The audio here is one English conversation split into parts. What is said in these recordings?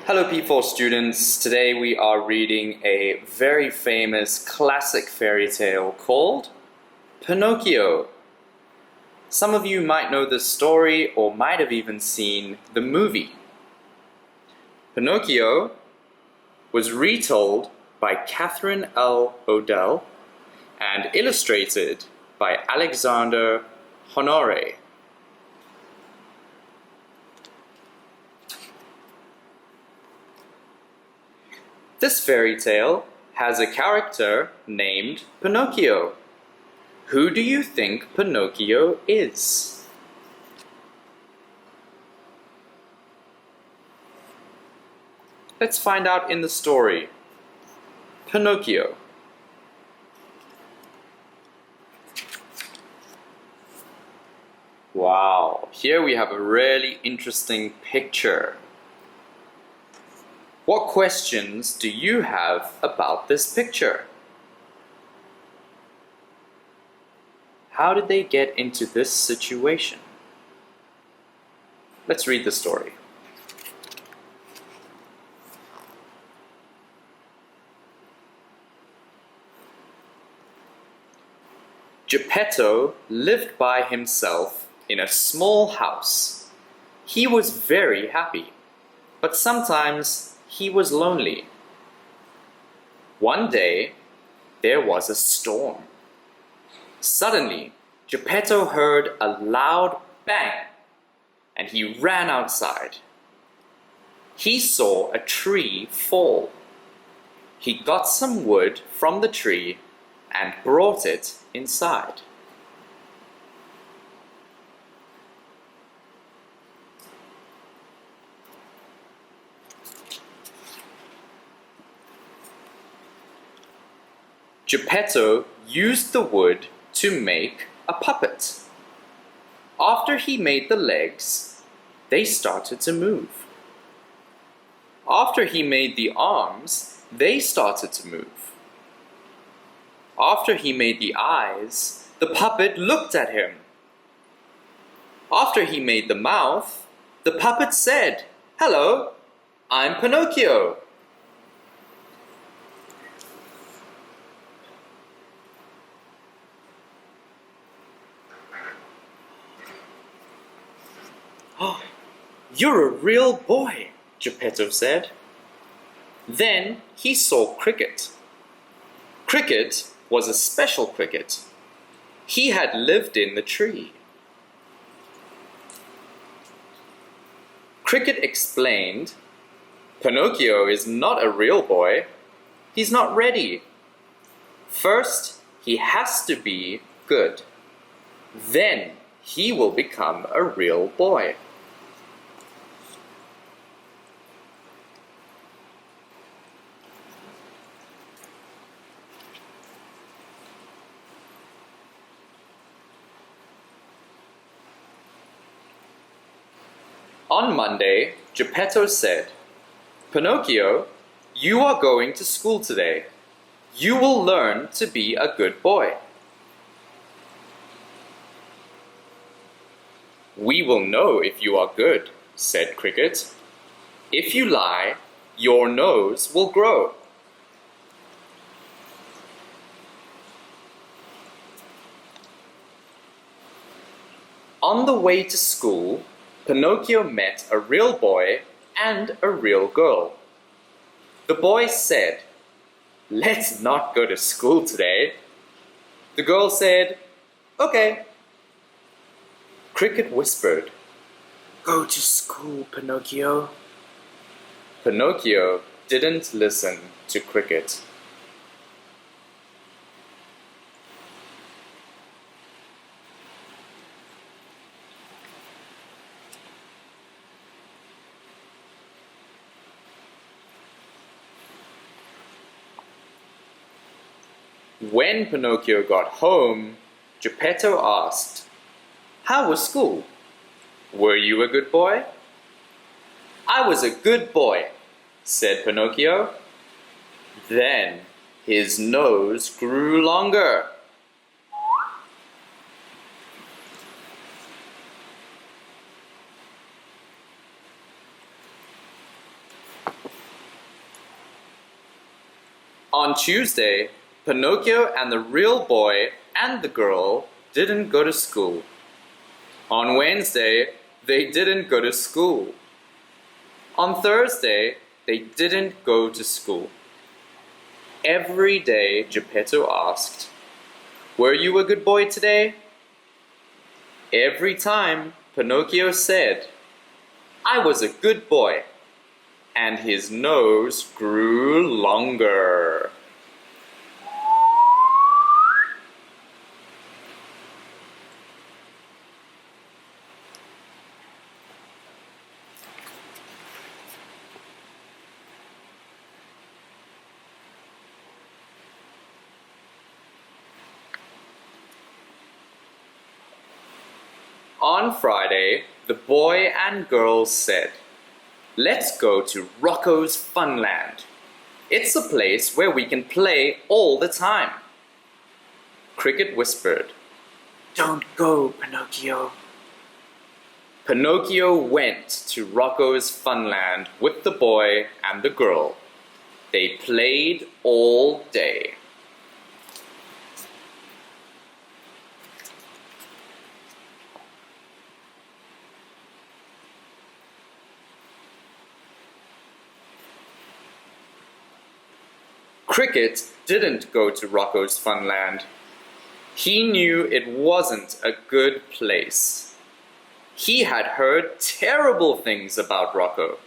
Hello P4 students, today we are reading a very famous classic fairy tale called Pinocchio. Some of you might know this story or might have even seen the movie. Pinocchio was retold by Kathryn L and illustrated by Alexander Honore. This fairy tale has a character named Pinocchio. Who do you think Pinocchio is? Let's find out in the story. Pinocchio. Wow, here we have a really interesting picture. What questions do you have about this picture? How did they get into this situation? Let's read the story. Geppetto lived by himself in a small house. He was very happy, but sometimes he was lonely. One day, there was a storm. Suddenly, Geppetto heard a loud bang, and he ran outside. He saw a tree fall. He got some wood from the tree and brought it inside. Geppetto used the wood to make a puppet. After he made the legs, they started to move. After he made the arms, they started to move. After he made the eyes, the puppet looked at him. After he made the mouth, the puppet said, "Hello, I'm Pinocchio." "Oh, you're a real boy," Geppetto said. Then he saw Cricket. Cricket was a special cricket. He had lived in the tree. Cricket explained, "Pinocchio is not a real boy. He's not ready. First, he has to be good. Then he will become a real boy." On Monday, Geppetto said, "Pinocchio, you are going to school today. You will learn to be a good boy." "We will know if you are good," said Cricket. "If you lie, your nose will grow." On the way to school, Pinocchio met a real boy and a real girl. The boy said, "Let's not go to school today." The girl said, "Okay." Cricket whispered, "Go to school, Pinocchio." Pinocchio didn't listen to Cricket. When Pinocchio got home, Geppetto asked, "How was school? Were you a good boy?" "I was a good boy," said Pinocchio. Then his nose grew longer. On Tuesday, Pinocchio and the real boy and the girl didn't go to school. On Wednesday, they didn't go to school. On Thursday, they didn't go to school. Every day, Geppetto asked, "Were you a good boy today?" Every time, Pinocchio said, "I was a good boy," and his nose grew longer. On Friday, the boy and girl said, "Let's go to Rocco's Funland. It's a place where we can play all the time." Cricket whispered, "Don't go, Pinocchio." Pinocchio went to Rocco's Funland with the boy and the girl. They played all day. Cricket didn't go to Rocco's Funland. He knew it wasn't a good place. He had heard terrible things about Rocco.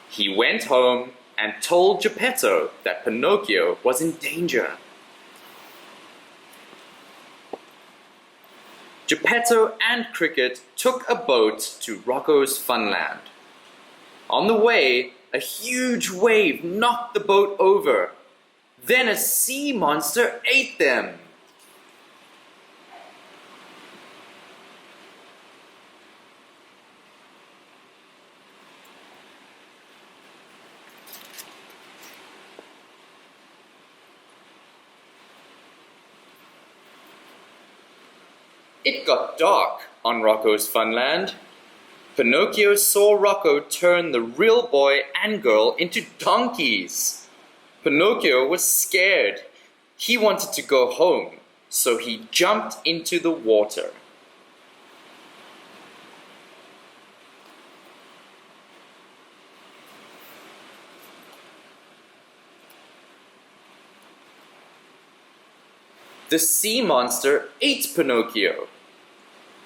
He went home and told Geppetto that Pinocchio was in danger. Geppetto and Cricket took a boat to Rocco's Funland. On the way, a huge wave knocked the boat over. Then a sea monster ate them. It got dark on Rocco's Funland. Pinocchio saw Rocco turn the real boy and girl into donkeys. Pinocchio was scared. He wanted to go home, so he jumped into the water. The sea monster ate Pinocchio.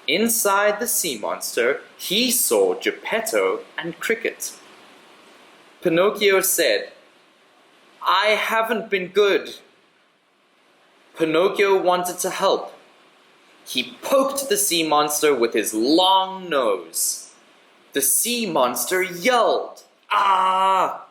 Inside the sea monster, he saw Geppetto and Cricket. Pinocchio said, "I haven't been good." Pinocchio wanted to help. He poked the sea monster with his long nose. The sea monster yelled, "Ah!"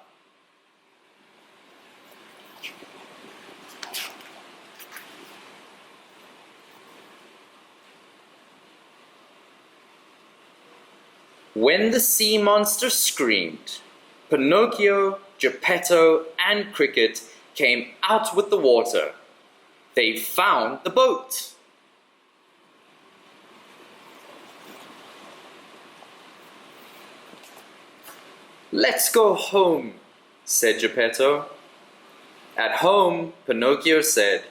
When the sea monster screamed, Pinocchio, Geppetto, and Cricket came out with the water. They found the boat. "Let's go home," said Geppetto. At home, Pinocchio said,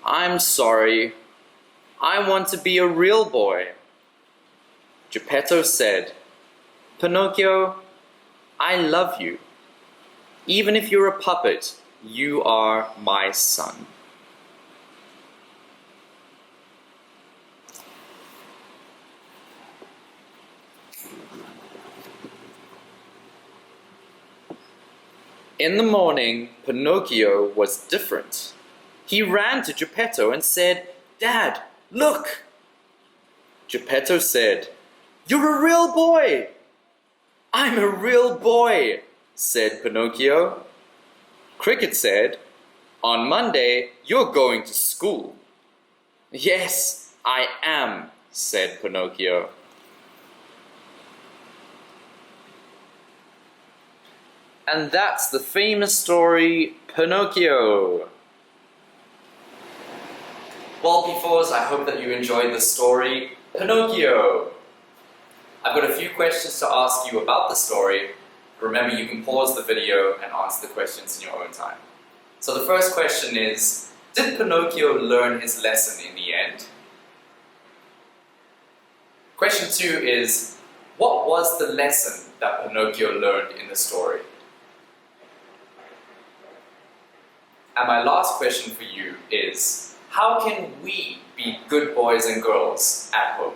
"I'm sorry. I want to be a real boy." Geppetto said, "Pinocchio, I love you. Even if you're a puppet, you are my son." In the morning, Pinocchio was different. He ran to Geppetto and said, "Dad, look!" Geppetto said, "You're a real boy!" "I'm a real boy," said Pinocchio. Cricket said, "On Monday, you're going to school." "Yes, I am," said Pinocchio. And that's the famous story, Pinocchio. Well, P4s, I hope that you enjoyed the story, Pinocchio. I've got a few questions to ask you about the story. Remember, you can pause the video and answer the questions in your own time. So the first question is, did Pinocchio learn his lesson in the end? Question 2 is, what was the lesson that Pinocchio learned in the story? And my last question for you is, how can we be good boys and girls at home?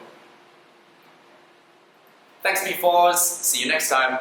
Thanks, P4s. See you next time.